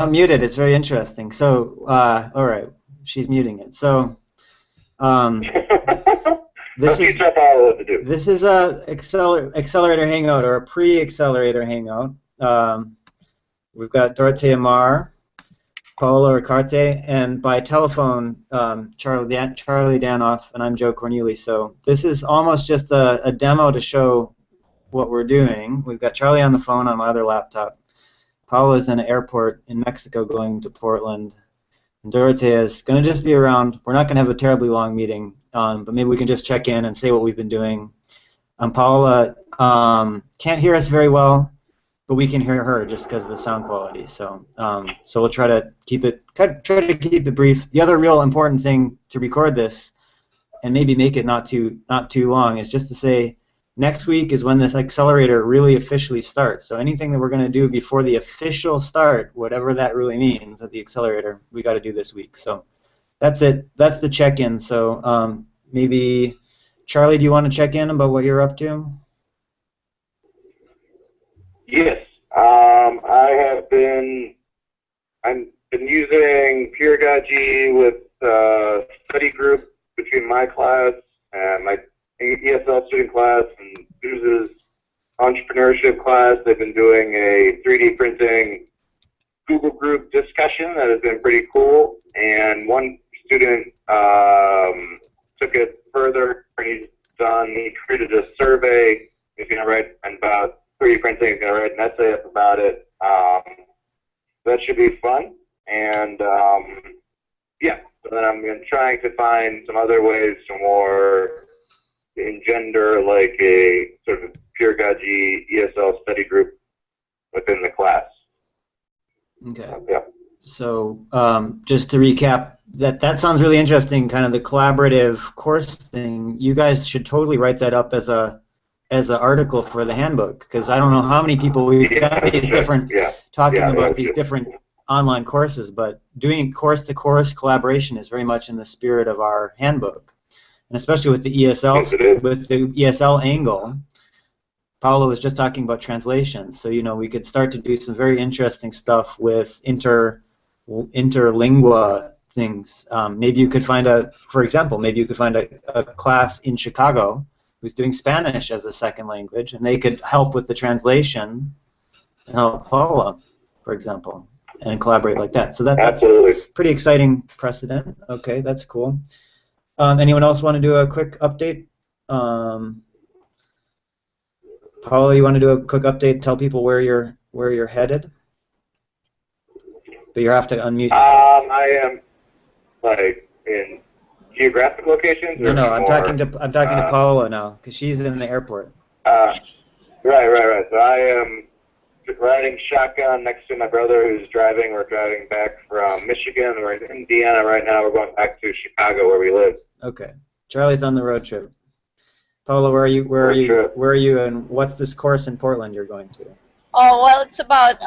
muted. It's very interesting. So, all right, she's muting it. So, um, I'll this teach is our Paolo what to do. this is a accelerator hangout or a pre-accelerator hangout. We've got Dorothea Marr, Paolo Ricarte, and by telephone, Charlie Danoff, and I'm Joe Corneli. So this is almost just a demo to show what we're doing. We've got Charlie on the phone on my other laptop. Paolo's in an airport in Mexico going to Portland. And Dorothea is going to just be around. We're not going to have a terribly long meeting, but maybe we can just check in and say what we've been doing. Paula can't hear us very well, but we can hear her just because of the sound quality. So, so we'll try to keep it brief. The other real important thing to record this, and maybe make it not too long, is just to say next week is when this accelerator really officially starts. So anything that we're going to do before the official start, whatever that really means at the accelerator, we got to do this week. So that's it. That's the check-in. So maybe Charlie, do you want to check in about what you're up to? Yes, I've been using Peeragogy with study group between my class and my ESL student class and Suze's entrepreneurship class. They've been doing a 3D printing Google group discussion that has been pretty cool. And one student took it further. He created a survey. He's going to write about 3D printing. He's going to write an essay up about it. That should be fun. And yeah, so then I'm trying to find some other ways to more engender like a sort of Peeragogy ESL study group within the class. Okay. Yeah. So just to recap, that sounds really interesting. Kind of the collaborative course thing. You guys should totally write that up as an article for the handbook, because I don't know how many people we've got these different talking about these different online courses, but doing course-to-course collaboration is very much in the spirit of our handbook, and especially with the ESL angle. Paolo was just talking about translation, so we could start to do some very interesting stuff with interlingua things. Maybe you could find for example, maybe you could find a class in Chicago who's doing Spanish as a second language, and they could help with the translation and help Paula, for example, and collaborate like that. So that's a pretty exciting precedent. Okay, that's cool. Anyone else want to do a quick update? Paula, you want to do a quick update? Tell people where you're headed, but you have to unmute yourself. I am like in geographic locations. No, I'm talking to Paula now because she's in the airport. Right. So I am riding shotgun next to my brother who's driving. We're driving back from Michigan. We're in Indiana right now. We're going back to Chicago where we live. Okay. Charlie's on the road trip. Paula, where are you, and what's this course in Portland you're going to? Oh, well, it's about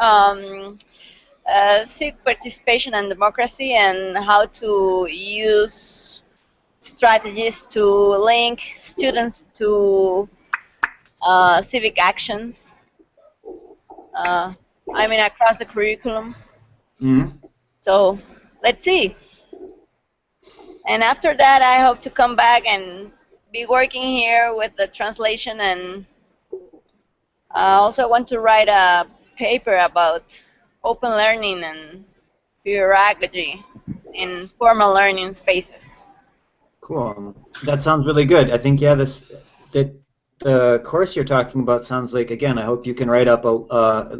civic participation and democracy, and how to use strategies to link students to civic actions. Across the curriculum. Mm-hmm. So let's see. And after that, I hope to come back and be working here with the translation, and I also want to write a paper about open learning and peeragogy in formal learning spaces. Cool. That sounds really good. I think the course you're talking about sounds like, again, I hope you can write up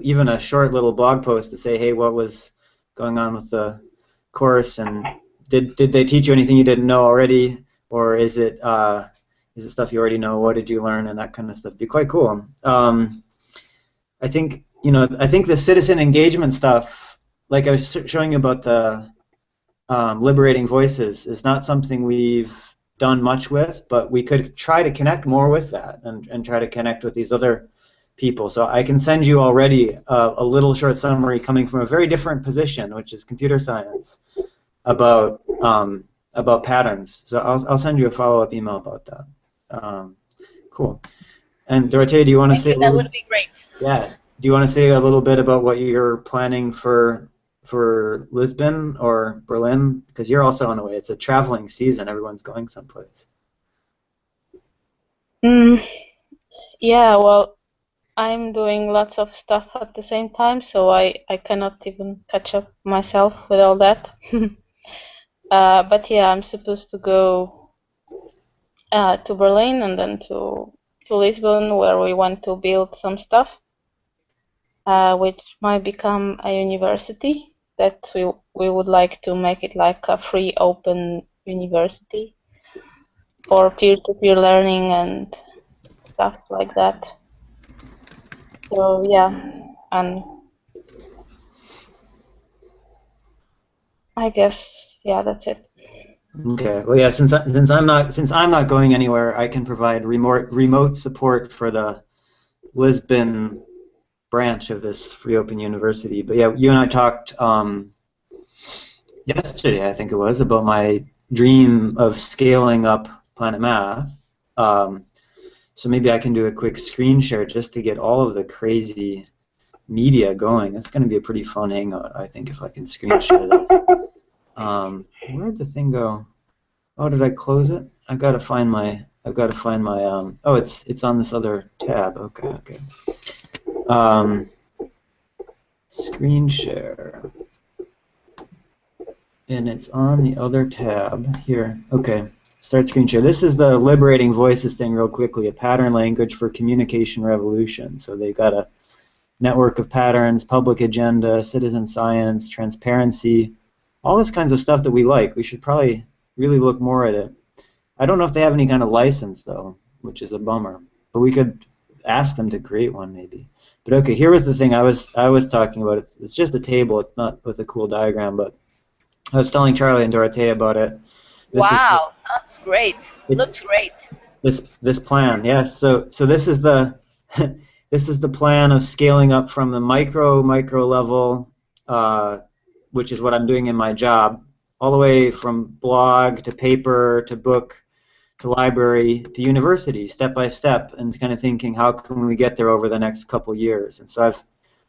even a short little blog post to say, hey, what was going on with the course, and did they teach you anything you didn't know already, or is it stuff you already know? What did you learn, and that kind of stuff? It'd be quite cool. I think the citizen engagement stuff, like I was showing you about the liberating voices, is not something we've done much with, but we could try to connect more with that and try to connect with these other people. So I can send you already a little short summary coming from a very different position, which is computer science, about patterns. So I'll send you a follow-up email about that. Cool. And Dorothea, do you want to say? That would be great. Yeah. Do you want to say a little bit about what you're planning for for Lisbon or Berlin? Because you're also on the way. It's a traveling season. Everyone's going someplace. Yeah, well, I'm doing lots of stuff at the same time, so I cannot even catch up myself with all that. But yeah, I'm supposed to go to Berlin and then to Lisbon, where we want to build some stuff, which might become a university. That we would like to make it like a free, open university for peer-to-peer learning and stuff like that. So yeah, and I guess yeah, that's it. Okay. Well, yeah. Since I'm not going anywhere, I can provide remote support for the Lisbon branch of this free open university. But yeah, you and I talked yesterday, I think it was, about my dream of scaling up Planet Math. So maybe I can do a quick screen share just to get all of the crazy media going. It's going to be a pretty fun hangout, I think, if I can screen share this. Where'd the thing go? Oh, did I close it? I've got to find my. Oh, it's on this other tab. Okay. Screen share. And it's on the other tab here. Okay, start screen share. This is the liberating voices thing real quickly, a pattern language for communication revolution. So they've got a network of patterns, public agenda, citizen science, transparency, all this kinds of stuff that we like. We should probably really look more at it. I don't know if they have any kind of license, though, which is a bummer. But we could ask them to create one, maybe. But okay, here was the thing I was talking about. It's just a table. It's not with a cool diagram, but I was telling Charlie and Dorothea about it. Wow, that's great. Looks great. This plan, yes. So this is the this is the plan of scaling up from the micro level, which is what I'm doing in my job, all the way from blog to paper to book to library to university, step by step, and kind of thinking how can we get there over the next couple years. And so I've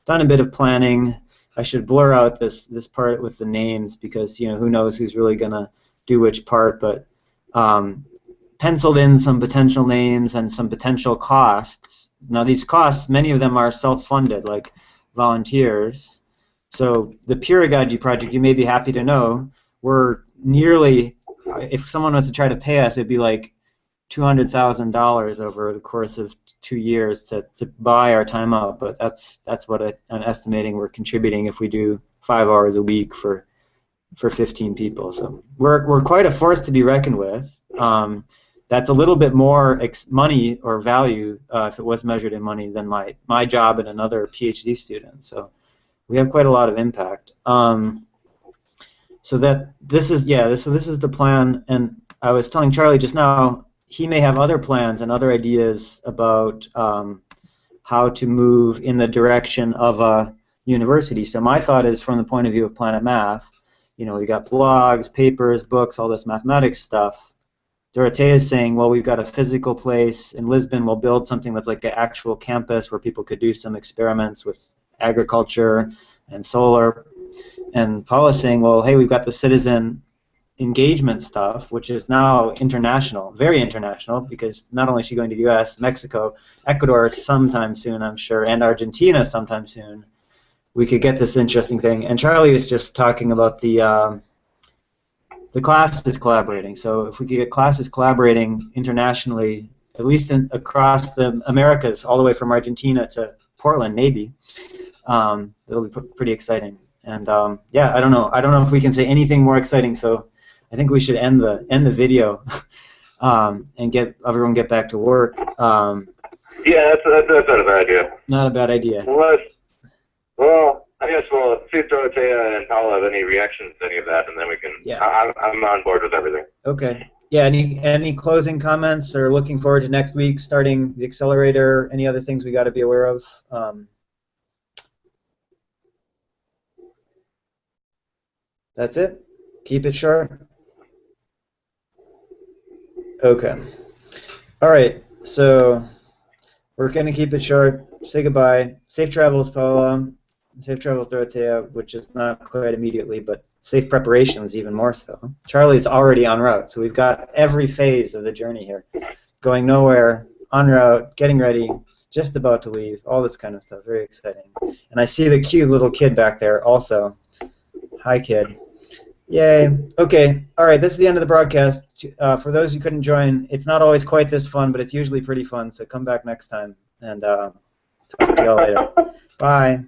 done a bit of planning. I should blur out this part with the names because who knows who's really gonna do which part, but penciled in some potential names and some potential costs. Now these costs, many of them are self-funded, like volunteers. So the Peeragogy project, you may be happy to know, we're nearly, if someone was to try to pay us, it'd be like $200,000 over the course of 2 years to buy our time out, but that's what I'm estimating we're contributing if we do 5 hours a week for 15 people. So we're quite a force to be reckoned with. That's a little bit more money or value if it was measured in money than my job and another PhD student. So we have quite a lot of impact. So this is the plan, and I was telling Charlie just now, he may have other plans and other ideas about how to move in the direction of a university. So my thought is from the point of view of Planet Math, we got blogs, papers, books, all this mathematics stuff. Dorothea is saying, well, we've got a physical place in Lisbon. We'll build something that's like an actual campus where people could do some experiments with agriculture and solar. And Paul is saying, well, hey, we've got the citizen engagement stuff, which is now international, very international, because not only is she going to the U.S., Mexico, Ecuador sometime soon, I'm sure, and Argentina sometime soon. We could get this interesting thing. And Charlie was just talking about the classes collaborating. So if we could get classes collaborating internationally, at least across the Americas, all the way from Argentina to Portland, maybe, it'll be pretty exciting. And yeah, I don't know if we can say anything more exciting. So I think we should end the video and get everyone get back to work. Yeah, that's not a bad idea. Not a bad idea. Well, I guess we'll see if Dorothea and Paul have any reactions to any of that, and then we can. Yeah. I'm on board with everything. Okay. Yeah. Any closing comments, or looking forward to next week starting the accelerator? Any other things we got to be aware of? That's it. Keep it short. Okay. All right. So we're going to keep it short. Say goodbye. Safe travels, Paula. Safe travels, Dorothea, which is not quite immediately, but safe preparations even more so. Charlie's already en route, so we've got every phase of the journey here. Going nowhere, en route, getting ready, just about to leave, all this kind of stuff. Very exciting. And I see the cute little kid back there also. Hi, kid. Yay. Okay. All right. This is the end of the broadcast. For those who couldn't join, it's not always quite this fun, but it's usually pretty fun. So come back next time, and talk to y'all later. Bye.